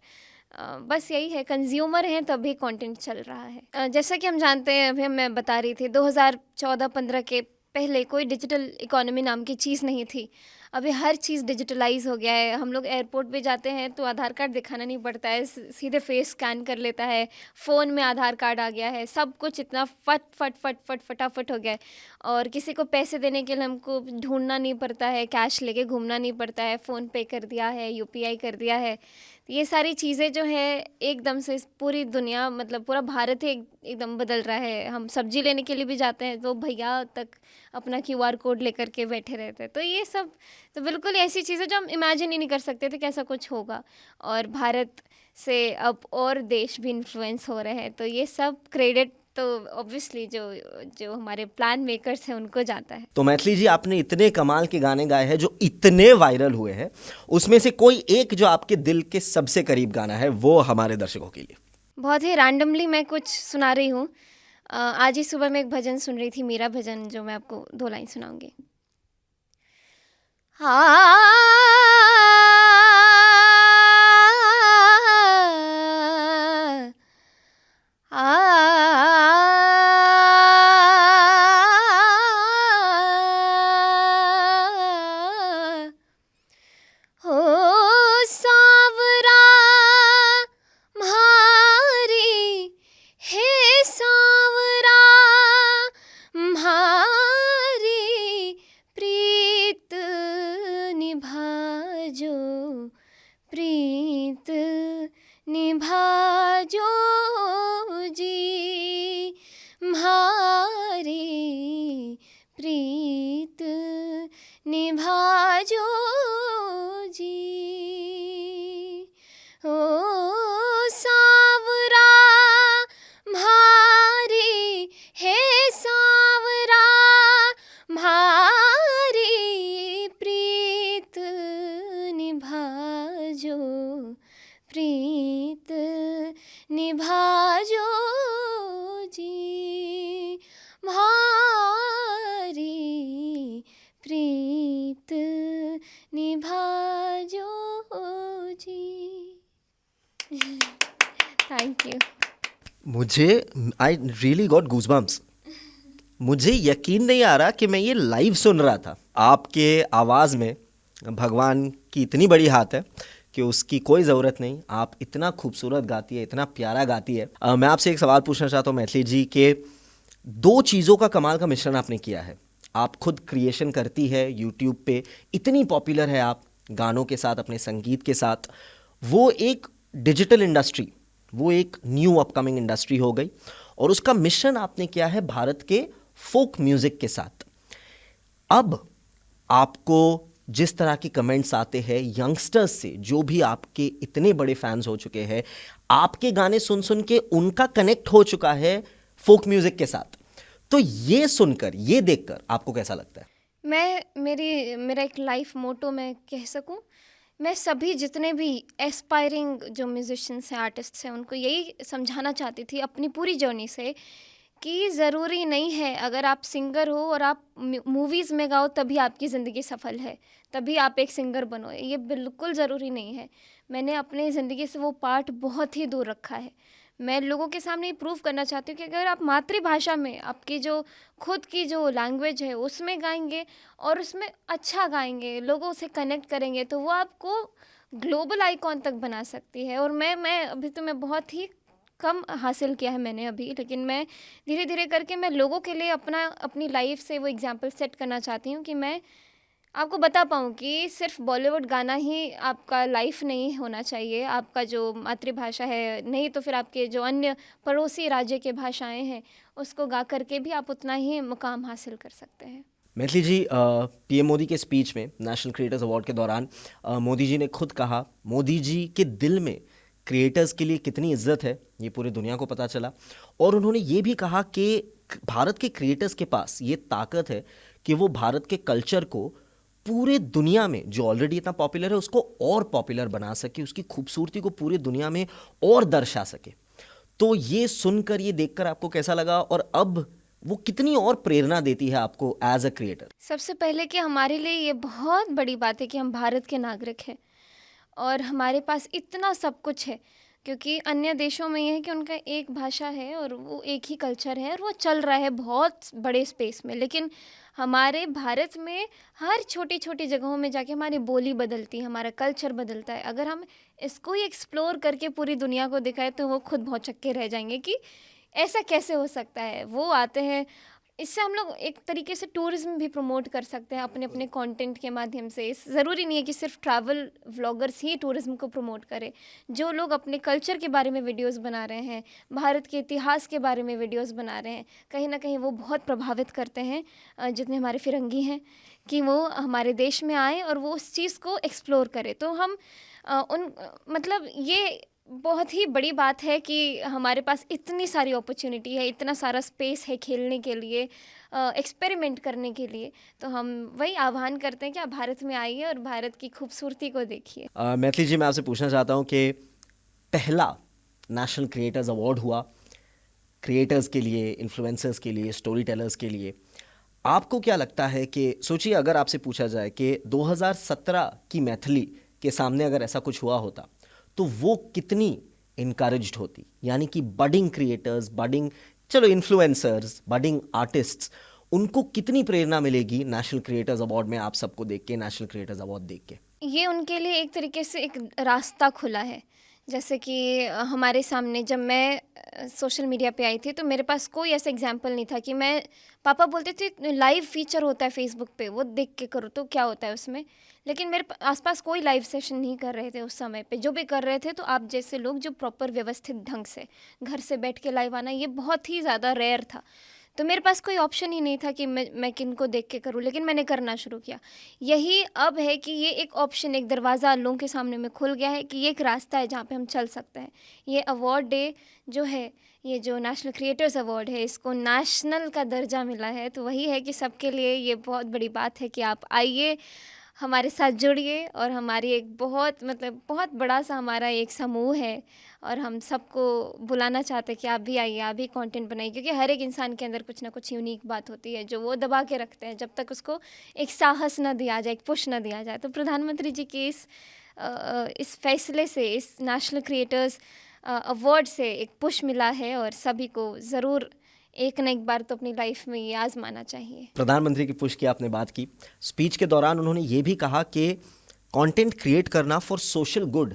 बस यही है, कंज्यूमर हैं तभी कंटेंट चल रहा है। जैसा कि हम जानते हैं, अभी मैं बता रही थी 2014-15 के पहले कोई डिजिटल इकोनॉमी नाम की चीज़ नहीं थी। अभी हर चीज़ डिजिटलाइज हो गया है। हम लोग एयरपोर्ट पे जाते हैं तो आधार कार्ड दिखाना नहीं पड़ता है, सीधे फेस स्कैन कर लेता है, फ़ोन में आधार कार्ड आ गया है, सब कुछ इतना फटाफट हो गया है। और किसी को पैसे देने के लिए हमको ढूंढना नहीं पड़ता है, कैश लेके घूमना नहीं पड़ता है, फ़ोन पे कर दिया है, यूपीआई कर दिया है। ये सारी चीज़ें जो है एकदम से पूरी दुनिया, मतलब पूरा भारत ही एकदम बदल रहा है। हम सब्जी लेने के लिए भी जाते हैं तो भैया तक अपना क्यूआर कोड लेकर के बैठे रहते हैं। तो ये सब तो बिल्कुल ऐसी चीज़ें जो हम इमेजिन ही नहीं कर सकते थे कि ऐसा कुछ होगा, और भारत से अब और देश भी इन्फ्लुएंस हो रहे हैं। तो ये सब क्रेडिट तो ऑब्वियसली जो जो हमारे प्लान मेकर्स हैं उनको जाता है। तो मैथिली जी, आपने इतने कमाल के गाने गाए हैं जो इतने वायरल हुए हैं, उसमें से कोई एक जो आपके दिल के सबसे करीब गाना है वो हमारे दर्शकों के लिए? बहुत ही रैंडमली मैं कुछ सुना रही हूँ। आज ही सुबह मैं एक भजन सुन रही थी, मेरा भजन, जो मैं आपको 2 लाइन सुनाऊंगी। हो सावरा म्हारी, हे सावरा म्हारी, प्रीत निभाजो, प्रीत निभाजो जी, म्हारी प्रीत निभाजो जी। ओ सावरा म्हारी, हे सावरा म्हारी, प्रीत निभाजो, प्रीत निभाजो जी, म्हारी प्रीत निभाजो जी। Thank you. मुझे आई रियली गॉट गूज़बम्प्स। मुझे यकीन नहीं आ रहा कि मैं ये लाइव सुन रहा था। आपके आवाज़ में भगवान की इतनी बड़ी हाथ है कि उसकी कोई ज़रूरत नहीं। आप इतना खूबसूरत गाती है, इतना प्यारा गाती है। मैं आपसे एक सवाल पूछना चाहता हूँ मैथिली जी, कि दो चीज़ों का कमाल का मिश्रण आपने किया है। आप खुद क्रिएशन करती है यूट्यूब पे, इतनी पॉपुलर है आप गानों के साथ, अपने संगीत के साथ। वो एक डिजिटल इंडस्ट्री, वो एक न्यू अपकमिंग इंडस्ट्री हो गई, और उसका मिश्रण आपने किया है भारत के फोक म्यूजिक के साथ। अब आपको जिस तरह के कमेंट्स आते हैं यंगस्टर्स से, जो भी आपके इतने बड़े फैंस हो चुके हैं, आपके गाने सुन सुन के उनका कनेक्ट हो चुका है फोक म्यूजिक के साथ, तो ये सुनकर, ये देखकर आपको कैसा लगता है? मेरा एक लाइफ मोटो मैं कह सकूं, मैं सभी जितने भी एस्पायरिंग जो म्यूजिशियंस हैं, आर्टिस्ट्स हैं, उनको यही समझाना चाहती थी अपनी पूरी जर्नी से कि ज़रूरी नहीं है अगर आप सिंगर हो और आप मूवीज़ में गाओ तभी आपकी ज़िंदगी सफल है, तभी आप एक सिंगर बनो, ये बिल्कुल ज़रूरी नहीं है। मैंने अपनी ज़िंदगी से वो पार्ट बहुत ही दूर रखा है। मैं लोगों के सामने ये प्रूव करना चाहती हूँ कि अगर आप मातृभाषा में, आपकी जो खुद की जो लैंग्वेज है उसमें गाएंगे और उसमें अच्छा गाएंगे, लोगों से कनेक्ट करेंगे, तो वो आपको ग्लोबल आइकॉन तक बना सकती है। और मैं अभी तो मैं बहुत ही कम हासिल किया है मैंने अभी, लेकिन मैं धीरे धीरे करके मैं लोगों के लिए अपनी लाइफ से वो एग्जाम्पल सेट करना चाहती हूँ कि मैं आपको बता पाऊँ कि सिर्फ बॉलीवुड गाना ही आपका लाइफ नहीं होना चाहिए, आपका जो मातृभाषा है, नहीं तो फिर आपके जो अन्य पड़ोसी राज्य के भाषाएं हैं उसको गा करके भी आप उतना ही मुकाम हासिल कर सकते हैं। मैथिली जी, पीएम मोदी के स्पीच में नेशनल क्रिएटर्स अवार्ड के दौरान मोदी जी ने खुद कहा, मोदी जी के दिल में क्रिएटर्स के लिए कितनी इज्जत है ये पूरी दुनिया को पता चला। और उन्होंने ये भी कहा कि भारत के क्रिएटर्स के पास ये ताकत है कि वो भारत के कल्चर को पूरे दुनिया में, जो ऑलरेडी इतना पॉपुलर है, उसको और पॉपुलर बना सके, उसकी खूबसूरती को पूरी दुनिया में और दर्शा सके। तो ये सुनकर, ये देखकर आपको कैसा लगा, और अब वो कितनी और प्रेरणा देती है आपको एज अ क्रिएटर? सबसे पहले कि हमारे लिए ये बहुत बड़ी बात है कि हम भारत के नागरिक हैं और हमारे पास इतना सब कुछ है, क्योंकि अन्य देशों में ये है कि उनका एक भाषा है और वो एक ही कल्चर है और वो चल रहा है बहुत बड़े स्पेस में। लेकिन हमारे भारत में हर छोटी छोटी जगहों में जाके हमारी बोली बदलती है, हमारा कल्चर बदलता है। अगर हम इसको ही एक्सप्लोर करके पूरी दुनिया को दिखाए तो वो खुद भौचक्के रह जाएंगे कि ऐसा कैसे हो सकता है। वो आते हैं, इससे हम लोग एक तरीके से टूरिज्म भी प्रमोट कर सकते हैं अपने अपने कंटेंट के माध्यम से। ज़रूरी नहीं है कि सिर्फ ट्रैवल व्लॉगर्स ही टूरिज्म को प्रमोट करें। जो लोग अपने कल्चर के बारे में वीडियोस बना रहे हैं, भारत के इतिहास के बारे में वीडियोस बना रहे हैं, कहीं ना कहीं वो बहुत प्रभावित करते हैं जितने हमारे फिरंगी हैं, कि वो हमारे देश में आए और वो उस चीज़ को एक्सप्लोर करें। तो हम मतलब ये बहुत ही बड़ी बात है कि हमारे पास इतनी सारी अपॉर्चुनिटी है, इतना सारा स्पेस है खेलने के लिए, एक्सपेरिमेंट करने के लिए। तो हम वही आह्वान करते हैं कि आप भारत में आइए और भारत की खूबसूरती को देखिए। मैथिली जी, मैं आपसे पूछना चाहता हूँ कि पहला नेशनल क्रिएटर्स अवार्ड हुआ क्रिएटर्स के लिए, इन्फ्लुएंसर्स के लिए, स्टोरी टेलर्स के लिए। आपको क्या लगता है कि, सोचिए अगर आपसे पूछा जाए कि 2017 की मैथिली के सामने अगर ऐसा कुछ हुआ होता तो वो कितनी इनकरेज्ड होती, यानी कि बडिंग क्रिएटर्स, बडिंग, चलो इन्फ्लुएंसर्स, बडिंग आर्टिस्ट्स, उनको कितनी प्रेरणा मिलेगी नेशनल क्रिएटर्स अवार्ड में आप सबको देख के, नेशनल क्रिएटर्स अवार्ड देख के? ये उनके लिए एक तरीके से एक रास्ता खुला है। जैसे कि हमारे सामने जब मैं सोशल मीडिया पे आई थी तो मेरे पास कोई ऐसा एग्जाम्पल नहीं था कि मैं, पापा बोलते थे लाइव फीचर होता है फेसबुक पे, वो देख के करो, तो क्या होता है उसमें। लेकिन मेरे आसपास कोई लाइव सेशन नहीं कर रहे थे उस समय पे। जो भी कर रहे थे तो आप जैसे लोग जो प्रॉपर व्यवस्थित ढंग से घर से बैठ के लाइव आना, ये बहुत ही ज़्यादा रेयर था। तो मेरे पास कोई ऑप्शन ही नहीं था कि मैं किन को देख के करूँ, लेकिन मैंने करना शुरू किया। यही अब है कि ये एक ऑप्शन, एक दरवाज़ा लोगों के सामने में खुल गया है कि ये एक रास्ता है जहाँ पे हम चल सकते हैं। ये अवार्ड डे जो है, ये जो नेशनल क्रिएटर्स अवार्ड है, इसको नेशनल का दर्जा मिला है, तो वही है कि सबके लिए ये बहुत बड़ी बात है कि आप आइए, हमारे साथ जुड़िए। और हमारी एक बहुत बड़ा सा हमारा एक समूह है और हम सबको बुलाना चाहते हैं कि आप भी आइए, आप भी कंटेंट बनाइए, क्योंकि हर एक इंसान के अंदर कुछ ना कुछ यूनिक बात होती है जो वो दबा के रखते हैं, जब तक उसको एक साहस न दिया जाए, एक पुश न दिया जाए। तो प्रधानमंत्री जी के इस फैसले से, इस नेशनल क्रिएटर्स अवार्ड से एक पुश मिला है और सभी को ज़रूर एक न एक बार तो अपनी लाइफ में ये आजमाना चाहिए। प्रधानमंत्री की पुश की आपने बात की, स्पीच के दौरान उन्होंने ये भी कहा कि कंटेंट क्रिएट करना फॉर सोशल गुड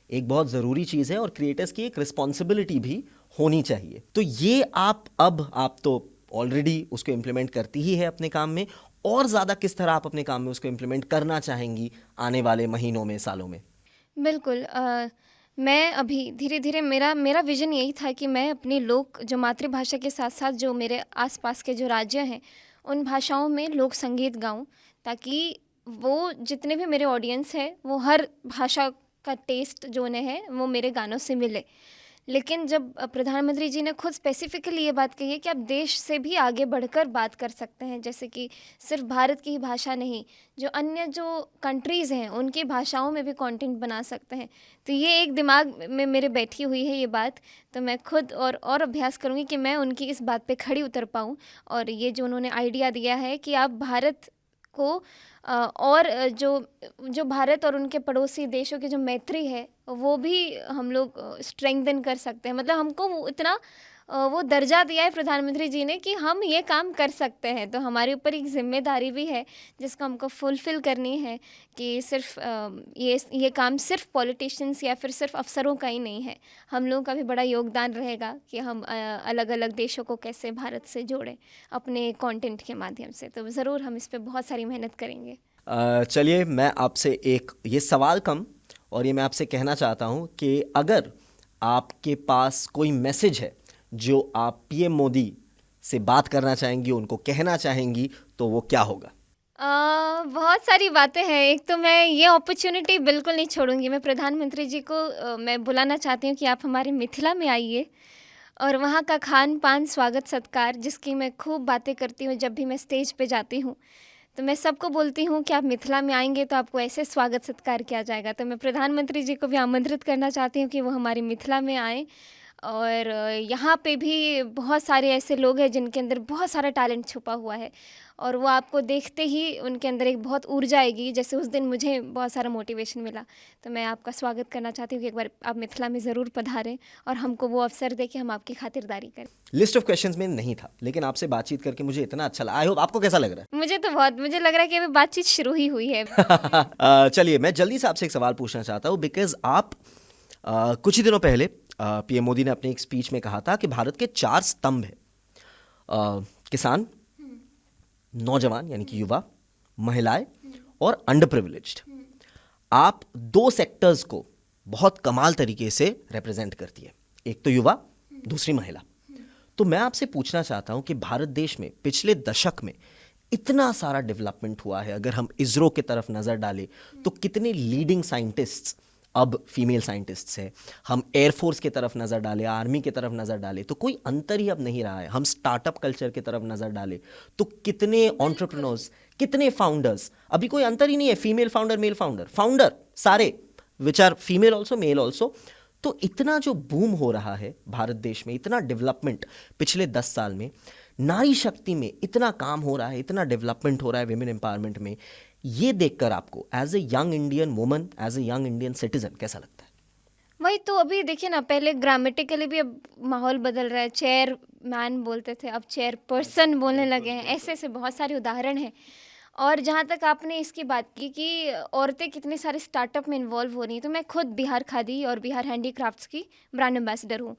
एक बहुत ज़रूरी चीज़ है और क्रिएटर्स की एक रिस्पॉन्सिबिलिटी भी होनी चाहिए। तो ये आप तो ऑलरेडी उसको इम्प्लीमेंट करती ही है अपने काम में, और ज़्यादा किस तरह आप अपने काम में उसको इम्प्लीमेंट करना चाहेंगी आने वाले महीनों में, सालों में? बिल्कुल मैं अभी धीरे-धीरे मेरा मेरा विज़न यही था कि मैं अपनी लोक जो मातृभाषा के साथ-साथ जो मेरे आस-पास के जो राज्य हैं, उन भाषाओं में लोक संगीत गाऊँ, ताकि वो जितने भी मेरे ऑडियंस हैं, वो हर भाषा का टेस्ट जो उन्हें है, वो मेरे गानों से मिले। लेकिन जब प्रधानमंत्री जी ने खुद स्पेसिफिकली ये बात कही है कि आप देश से भी आगे बढ़कर बात कर सकते हैं, जैसे कि सिर्फ भारत की ही भाषा नहीं, जो अन्य जो कंट्रीज़ हैं उनकी भाषाओं में भी कंटेंट बना सकते हैं। तो ये एक दिमाग में मेरे बैठी हुई है ये बात, तो मैं खुद और अभ्यास करूँगी कि मैं उनकी इस बात पे खड़ी उतर पाऊँ। और ये जो उन्होंने आइडिया दिया है कि आप भारत को और जो जो भारत और उनके पड़ोसी देशों की जो मैत्री है, वो भी हम लोग स्ट्रेंथन कर सकते हैं। मतलब हमको वो इतना वो दर्जा दिया है प्रधानमंत्री जी ने कि हम ये काम कर सकते हैं। तो हमारे ऊपर एक ज़िम्मेदारी भी है जिसको हमको फुलफ़िल करनी है कि सिर्फ़ ये काम सिर्फ़ पॉलिटिशियंस या फिर सिर्फ़ अफ़सरों का ही नहीं है। हम लोगों का भी बड़ा योगदान रहेगा कि हम अलग-अलग देशों को कैसे भारत से जोड़ें अपने कंटेंट के माध्यम से। तो ज़रूर हम इस पे बहुत सारी मेहनत करेंगे। चलिए, मैं आपसे एक ये सवाल कम, और ये मैं आपसे कहना चाहता हूँ कि अगर आपके पास कोई मैसेज है जो आप पीएम मोदी से बात करना चाहेंगी, उनको कहना चाहेंगी, तो वो क्या होगा? बहुत सारी बातें हैं। एक तो मैं ये अपॉर्च्युनिटी बिल्कुल नहीं छोड़ूँगी। मैं प्रधानमंत्री जी को मैं बुलाना चाहती हूँ कि आप हमारे मिथिला में आइए, और वहाँ का खान-पान, स्वागत-सत्कार जिसकी मैं खूब बातें करती हूँ जब भी मैं स्टेज पे जाती हूँ। तो मैं सबको बोलती हूँ कि आप मिथिला में आएँगे तो आपको ऐसे स्वागत-सत्कार किया जाएगा। तो मैं प्रधानमंत्री जी को भी आमंत्रित करना चाहती हूँ कि वो हमारी मिथिला में आएँ, और यहाँ पे भी बहुत सारे ऐसे लोग हैं जिनके अंदर बहुत सारा टैलेंट छुपा हुआ है, और वो आपको देखते ही उनके अंदर एक बहुत ऊर्जा आएगी, जैसे उस दिन मुझे बहुत सारा मोटिवेशन मिला। तो मैं आपका स्वागत करना चाहती हूँ कि एक बार आप मिथिला में ज़रूर पधारें और हमको वो अवसर दें कि हम आपकी खातिरदारी करें। लिस्ट ऑफ क्वेश्चंस में नहीं था, लेकिन आपसे बातचीत करके मुझे इतना अच्छा लगा। आई होप आपको कैसा लग रहा मुझे लग रहा है कि अभी बातचीत शुरू ही हुई है। है? चलिए, मैं जल्दी से आपसे एक सवाल पूछना चाहता हूँ, बिकॉज आप कुछ ही दिनों पहले पीएम मोदी ने अपनी एक स्पीच में कहा था कि भारत के 4 स्तंभ हैं: किसान, नौजवान यानी कि युवा, महिलाएं और अंडर प्रिविलेज्ड। आप 2 सेक्टर्स को बहुत कमाल तरीके से रिप्रेजेंट करती है, एक तो युवा, दूसरी महिला। तो मैं आपसे पूछना चाहता हूं कि भारत देश में पिछले दशक में इतना सारा डेवलपमेंट हुआ है। अगर हम इसरो की तरफ नज़र डालें तो कितने लीडिंग साइंटिस्ट्स अब फीमेल साइंटिस्ट्स हैं। हम एयरफोर्स की तरफ नज़र डालें, आर्मी की तरफ नज़र डालें तो कोई अंतर ही अब नहीं रहा है। हम स्टार्टअप कल्चर की तरफ नज़र डालें तो कितने एंटरप्रेन्योर्स, कितने फाउंडर्स, अभी कोई अंतर ही नहीं है। फीमेल फाउंडर, मेल फाउंडर सारे which are female also, male also. तो इतना जो बूम हो रहा है भारत देश में, इतना डेवलपमेंट पिछले 10 साल में, नारी शक्ति में इतना काम हो रहा है, इतना डेवलपमेंट हो रहा है विमेन एम्पावरमेंट में, ये देखकर आपको as a young Indian woman, as a young Indian citizen कैसा लगता है? वही तो, अभी देखिए ना, पहले ग्रामेटिकली भी अब माहौल बदल रहा है। चेयर मैन बोलते थे, अब चेयर पर्सन बोलने लगे हैं। ऐसे ऐसे बहुत सारे उदाहरण हैं। और जहाँ तक आपने इसकी बात की कि औरतें कितने सारे स्टार्टअप में इन्वॉल्व हो रही हैं, तो मैं खुद बिहार खादी और बिहार हैंडीक्राफ्ट्स की ब्रांड एम्बेसडर हूँ।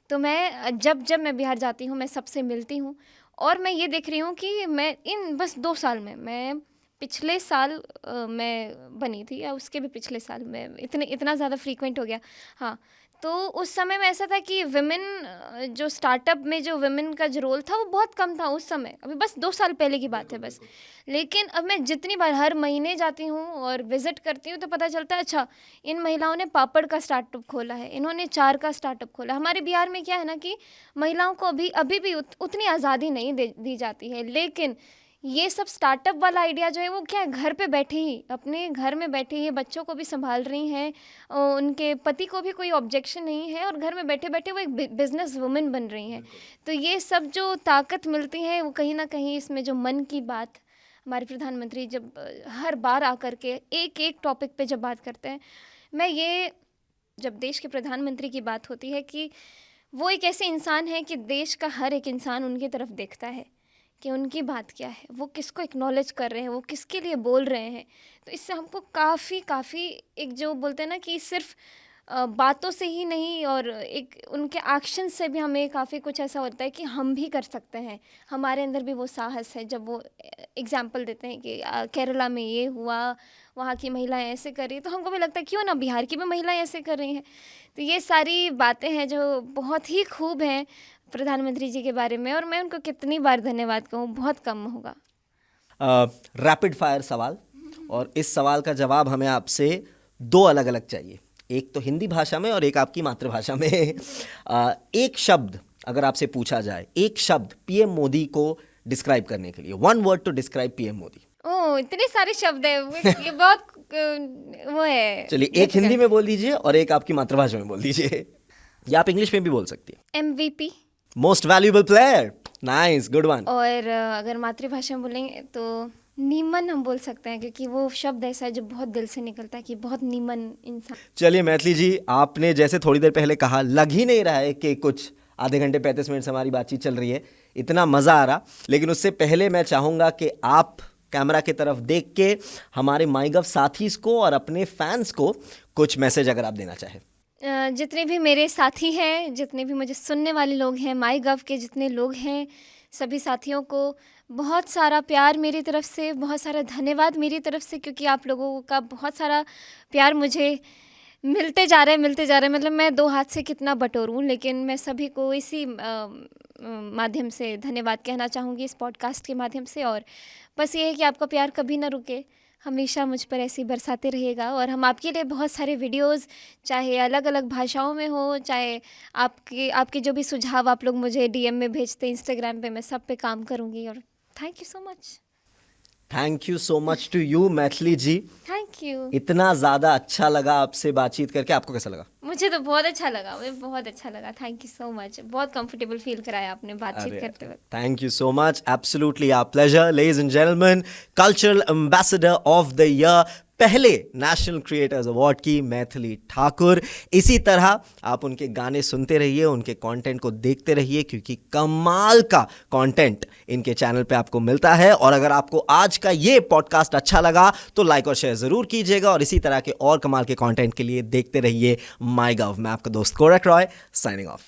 तो मैं जब जब मैं बिहार जाती हूँ, मैं सबसे मिलती हूँ, और मैं ये देख रही हूँ कि मैं इन बस 2 साल में, मैं पिछले साल मैं बनी थी, या उसके भी पिछले साल में इतना ज़्यादा फ्रीक्वेंट हो गया। हाँ, तो उस समय में ऐसा था कि विमेन जो स्टार्टअप में जो विमेन का जो रोल था वो बहुत कम था उस समय। अभी बस 2 साल पहले की बात है बस। लेकिन अब मैं जितनी बार हर महीने जाती हूँ और विज़िट करती हूँ तो पता चलता है, अच्छा, इन महिलाओं ने पापड़ का स्टार्टअप खोला है, इन्होंने चार का स्टार्टअप खोला है। हमारे बिहार में क्या है ना कि महिलाओं को अभी भी उतनी आज़ादी नहीं दी जाती है। लेकिन ये सब स्टार्टअप वाला आइडिया जो है वो क्या है, घर पे बैठे ही, अपने घर में बैठे ही बच्चों को भी संभाल रही हैं, उनके पति को भी कोई ऑब्जेक्शन नहीं है, और घर में बैठे बैठे वो एक बिजनेस वुमेन बन रही हैं। तो ये सब जो ताकत मिलती है वो कहीं ना कहीं इसमें जो मन की बात, हमारे प्रधानमंत्री जब हर बार आकर के एक एक टॉपिक पे जब बात करते हैं, मैं ये, जब देश के प्रधानमंत्री की बात होती है कि वो एक ऐसे इंसान है कि देश का हर एक इंसान उनकी तरफ देखता है कि उनकी बात क्या है, वो किसको एक्नॉलेज कर रहे हैं, वो किसके लिए बोल रहे हैं। तो इससे हमको काफ़ी एक जो बोलते हैं ना कि सिर्फ बातों से ही नहीं और एक उनके एक्शन से भी हमें काफ़ी कुछ ऐसा होता है कि हम भी कर सकते हैं, हमारे अंदर भी वो साहस है। जब वो एग्जाम्पल देते हैं कि केरला में ये हुआ, वहाँ की महिलाएं ऐसे कर रही, तो हमको भी लगता है क्यों ना बिहार की भी महिलाएं ऐसे कर रही हैं। तो ये सारी बातें हैं जो बहुत ही खूब हैं प्रधानमंत्री जी के बारे में, और मैं उनको कितनी बार धन्यवाद कहूँ, बहुत कम होगा। रैपिड फायर सवाल, और इस सवाल का जवाब हमें आपसे दो अलग अलग चाहिए, एक तो हिंदी भाषा में और एक आपकी मातृभाषा में। एक शब्द अगर आपसे पूछा जाए, एक शब्द पीएम मोदी को डिस्क्राइब करने के लिए, one word to describe PM Modi. ओह, इतने सारे शब्द है, ये बहुत वो है। चलिए, एक हिंदी में बोल दीजिए और एक आपकी मातृभाषा में बोल दीजिए, या आप इंग्लिश में भी बोल सकती हैं। MVP। Most valuable player, nice, good one. और अगर मातृभाषा में बोलेंगे तो नीमन हम बोल सकते हैं, क्योंकि वो शब्द ऐसा है जो बहुत दिल से निकलता है कि बहुत नीमन इंसान। चलिए मैथिली जी, आपने जैसे थोड़ी देर पहले कहा, लग ही नहीं रहा है कि कुछ आधे घंटे 35 मिनट से हमारी बातचीत चल रही है, इतना मज़ा आ रहा। लेकिन उससे पहले मैं चाहूँगा कि आप कैमरा की तरफ देख के हमारे माईगव साथीज़ को और अपने फैंस को कुछ मैसेज अगर आप देना चाहें। जितने भी मेरे साथी हैं, जितने भी मुझे सुनने वाले लोग हैं, माईगव के जितने लोग हैं, सभी साथियों को बहुत सारा प्यार मेरी तरफ से, बहुत सारा धन्यवाद मेरी तरफ से, क्योंकि आप लोगों का बहुत सारा प्यार मुझे मिलते जा रहा है। मतलब मैं दो हाथ से कितना बटोरूं, लेकिन मैं सभी को इसी माध्यम से धन्यवाद कहना चाहूँगी, इस पॉडकास्ट के माध्यम से। और बस ये है कि आपका प्यार कभी ना रुके, हमेशा मुझ पर ऐसे ही बरसाते रहेगा। और हम आपके लिए बहुत सारे वीडियोस, चाहे अलग अलग भाषाओं में हो, चाहे आपके जो भी सुझाव आप लोग मुझे DM में भेजते हैं इंस्टाग्राम पे, मैं सब पे काम करूँगी। और thank you so much. Thank you so much to you Maithili ji. Thank you. इतना ज़्यादा अच्छा लगा आपसे बातचीत करके, आपको कैसा लगा? मुझे तो बहुत अच्छा लगा, मुझे बहुत अच्छा लगा। थैंक यू सो मच, बहुत कंफर्टेबल फील कराया आपने बातचीत करते वक्त। Thank you so much, absolutely our pleasure. Ladies and gentleman, cultural ambassador of the year, पहले नेशनल क्रिएटर्स अवार्ड की मैथिली ठाकुर। इसी तरह आप उनके गाने सुनते रहिए, उनके कंटेंट को देखते रहिए, क्योंकि कमाल का कंटेंट इनके चैनल पे आपको मिलता है। और अगर आपको आज का ये पॉडकास्ट अच्छा लगा तो लाइक और शेयर ज़रूर कीजिएगा, और इसी तरह के और कमाल के कंटेंट के लिए देखते रहिए माईगव। मैं आपका दोस्त कोरक रॉय, साइनिंग ऑफ।